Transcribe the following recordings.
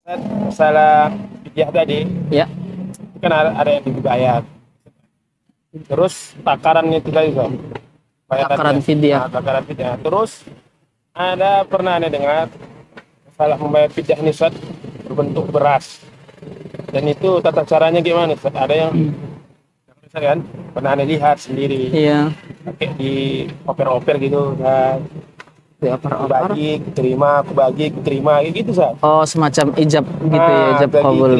Masalah fidyah tadi, Ya, kan ada yang dibayar. Terus takaran itu tadi tuh. takaran fidyah. Takaran fidyah. Terus pernah ada dengar masalah membayar fidyah ini Ustaz berbentuk beras. Dan itu tata caranya gimana Ustaz? Ada yang misalkan pernah Anda lihat sendiri Iya. pakai di oper-oper gitu kan. Di Aku opor-opor. bagi, aku terima, kayak gitu Ustaz. Oh, semacam ijab gitu ya, ijab Bagi qabul.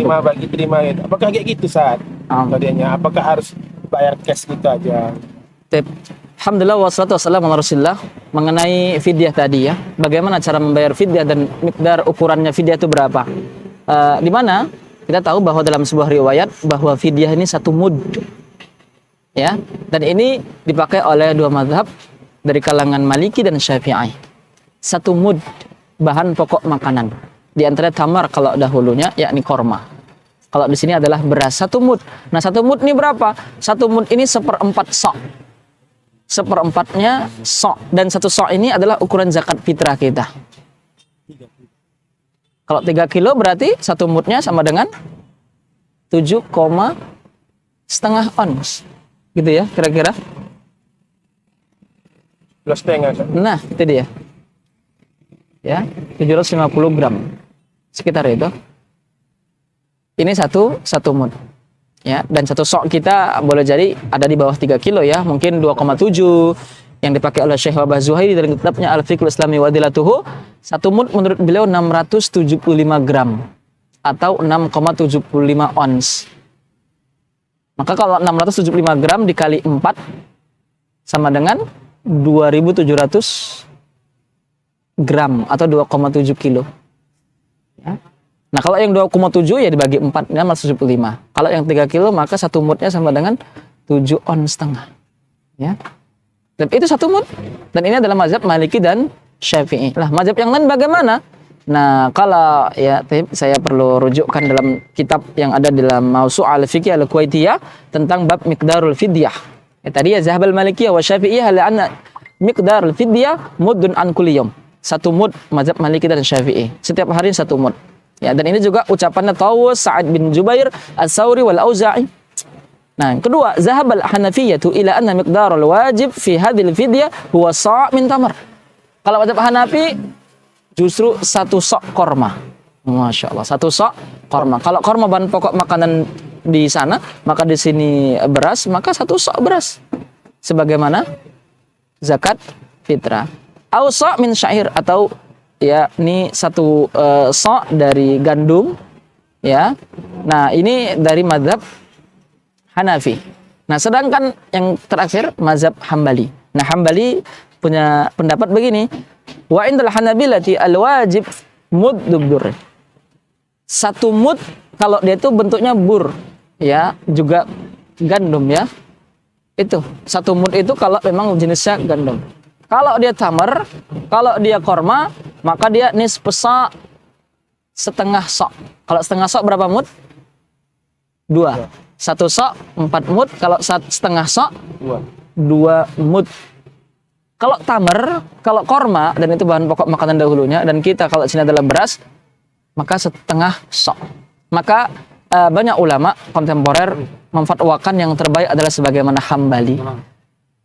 terima gitu. Apakah kayak gitu Ustaz? Tadinya apakah harus bayar cash gitu aja? Tip. Alhamdulillah wassalatu wassalamu ala Rasulillah. Mengenai fidyah tadi ya, bagaimana cara membayar fidyah dan miqdar ukurannya fidyah itu berapa? Di mana kita tahu bahwa dalam sebuah riwayat bahwa fidyah ini 1 mud, ya, dan ini dipakai oleh dua mazhab dari kalangan Maliki dan Syafi'i. 1 mud bahan pokok makanan, di antara tamar kalau dahulunya, yakni korma. Kalau di sini adalah beras 1 mud. Nah, 1 mud ini berapa? 1 mud ini 1/4 sok. 1/4-nya sok, dan 1 sok ini adalah ukuran zakat fitrah kita. Kalau 3 kilo berarti 1 mudnya sama dengan 7,5 ons. Gitu ya, kira-kira. 2,5 Ustaz. Nah, itu dia. Ya, 750 gram. Sekitar itu. Ini satu mud. Ya, dan 1 sok kita boleh jadi ada di bawah 3 kilo ya, mungkin 2,7 yang dipakai oleh Syekh Wahbah Zuhairi dari kitabnya Al-Fiqhul Islami wa Adillatuhu. 1 mud menurut beliau 675 gram atau 6,75 ons. Maka kalau 675 gram dikali 4 sama dengan 2.700 gram atau 2,7 kilo. Ya. Nah, kalau yang 2,7 ya dibagi 4, 675. Kalau yang 3 kilo maka 1 mudnya sama dengan 7 ons setengah. Ya. Dan itu 1 mud. Dan ini adalah mazhab Maliki dan Syafi'i. Lah, mazhab yang lain bagaimana? Nah, kalau ya saya perlu rujukkan dalam kitab yang ada dalam Mawsu' al-Fiqh al-Kuwaitiyah tentang bab miqdarul fidyah. Ya, tadi ya Zahab al-Malikiyah wa Syafi'iyah la'anna miqdarul fidyah muddun an kulli yawm. 1 mud mazhab Maliki dan Syafi'i. Setiap hari 1 mud. Ya, dan ini juga ucapannya Tawus, Sa'ad bin Jubair, As-Sauri wal Auza'i. Nah, yang kedua, Zahab al-Hanafiyyah ila anna miqdarul wajib fi hadhil fidyah huwa sa' min tamar. Kalau mazhab Hanafi justru 1 sok korma. Masya Allah, 1 sok korma. Kalau korma bahan pokok makanan di sana, maka di sini beras, maka 1 sok beras. Sebagaimana zakat fitrah. Au sok min syair, atau ya ini 1 sok dari gandum. Ya, nah ini dari mazhab Hanafi. Nah, sedangkan yang terakhir mazhab Hambali. Nah, Hambali punya pendapat begini. Wa indal Hanabilati al-wajib mud dubdur. 1 mud kalau dia itu bentuknya bur, ya, juga gandum ya. Itu 1 mud itu kalau memang jenisnya gandum. Kalau dia tamar, kalau dia korma, maka dia nisfa setengah sok. Kalau setengah sok berapa mud? 2. 1 sok 4 mud, kalau setengah sok 2 mud. Kalau tamar, kalau korma, dan itu bahan pokok makanan dahulunya, dan kita kalau sini adalah beras, maka setengah sok. Maka banyak ulama kontemporer memfatwakan yang terbaik adalah sebagaimana Hambali.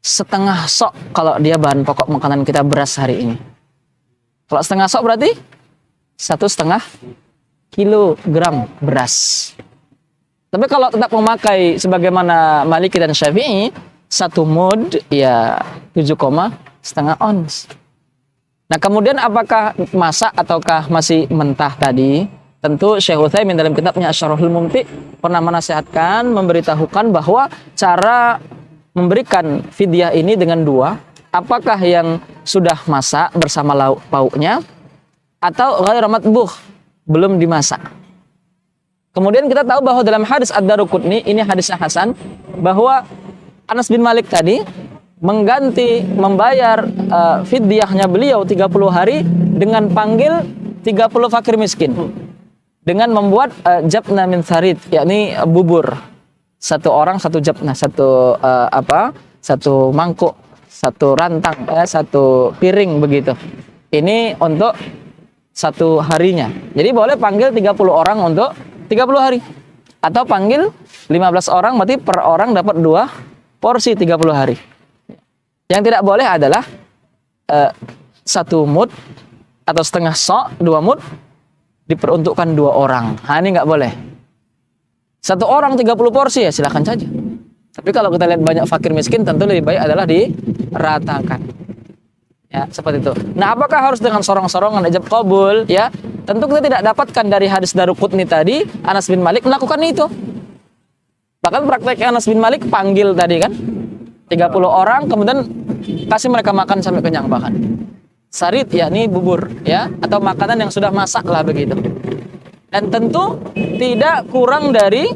Setengah sok kalau dia bahan pokok makanan kita beras hari ini. Kalau setengah sok berarti 1,5 kilogram beras. Tapi kalau tetap memakai sebagaimana Maliki dan Syafi'i, 1 mud ya 7,5 ons. Nah, kemudian apakah masak ataukah masih mentah tadi? Tentu Syekh Utsaimin dalam kitabnya Asy-Syarhul Mumti pernah menasihatkan, memberitahukan bahwa cara memberikan fidyah ini dengan 2. Apakah yang sudah masak bersama lauk pauknya atau ghairu matbuh, belum dimasak. Kemudian kita tahu bahwa dalam hadis Ad-Daruqutni, ini hadisnya Hasan, bahwa Anas bin Malik tadi mengganti membayar fidyahnya beliau 30 hari dengan panggil 30 fakir miskin. Dengan membuat jabna min tharid, yakni bubur. 1 orang 1 jabna, 1 mangkuk, 1 rantang, 1 piring begitu. Ini untuk satu harinya. Jadi boleh panggil 30 orang untuk 30 hari. Atau panggil 15 orang, berarti per orang dapat 2 porsi 30 hari. Yang tidak boleh adalah 1 mud atau setengah sok, 2 mud diperuntukkan 2 orang. Ini nggak boleh. 1 orang 30 porsi ya silakan saja. Tapi kalau kita lihat banyak fakir miskin, tentu lebih baik adalah diratakan. Ya, seperti itu. Nah, apakah harus dengan sorong-sorongan ijab qabul? Ya, tentu kita tidak dapatkan dari hadis Daruqutni tadi, Anas bin Malik melakukan itu. Bahkan praktek Anas bin Malik panggil tadi kan, 30 orang, kemudian kasih mereka makan sampai kenyang bahkan. Sarit, yakni bubur, ya, atau makanan yang sudah masak lah begitu. Dan tentu tidak kurang dari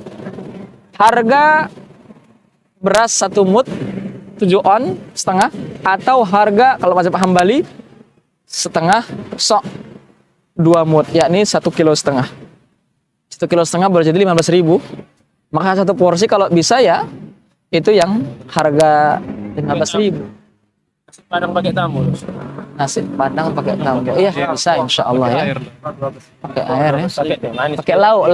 harga beras 1 mud 7 on setengah, atau harga kalau mazhab Hambali setengah sok 2 mud, yakni 1,5 kilo. 1,5 kilo boleh jadi 15.000. Maka 1 porsi kalau bisa ya itu yang harga 15.000. Nasi padang pakai tamu. Nasi padang pakai tahu. Iya, bisa insya Allah ya. Pakai air ya. Pakai teh manis. Pakai lauk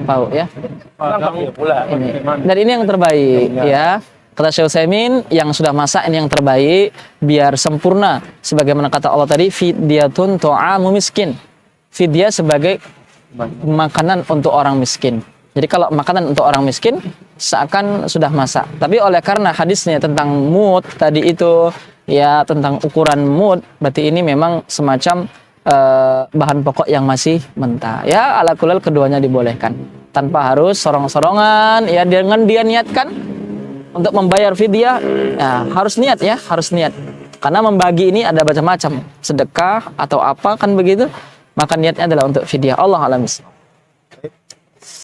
pauk ya. Lengkap pula. Ini. Dan ini yang terbaik ya. Kata Syekh Utsaimin, yang sudah masak ini yang terbaik biar sempurna. Sebagaimana kata Allah tadi, fidyatun tu'amu miskin. Fidyah sebagai makanan untuk orang miskin. Jadi kalau makanan untuk orang miskin seakan sudah masak. Tapi oleh karena hadisnya tentang mud tadi itu ya, tentang ukuran mud, berarti ini memang semacam bahan pokok yang masih mentah. Ya, ala kulal keduanya dibolehkan. Tanpa harus sorong-sorongan ya, dengan dia niatkan untuk membayar fidyah, ya, harus niat ya, harus niat. Karena membagi ini ada macam-macam, sedekah atau apa kan begitu, maka niatnya adalah untuk fidyah. Allah a'lam.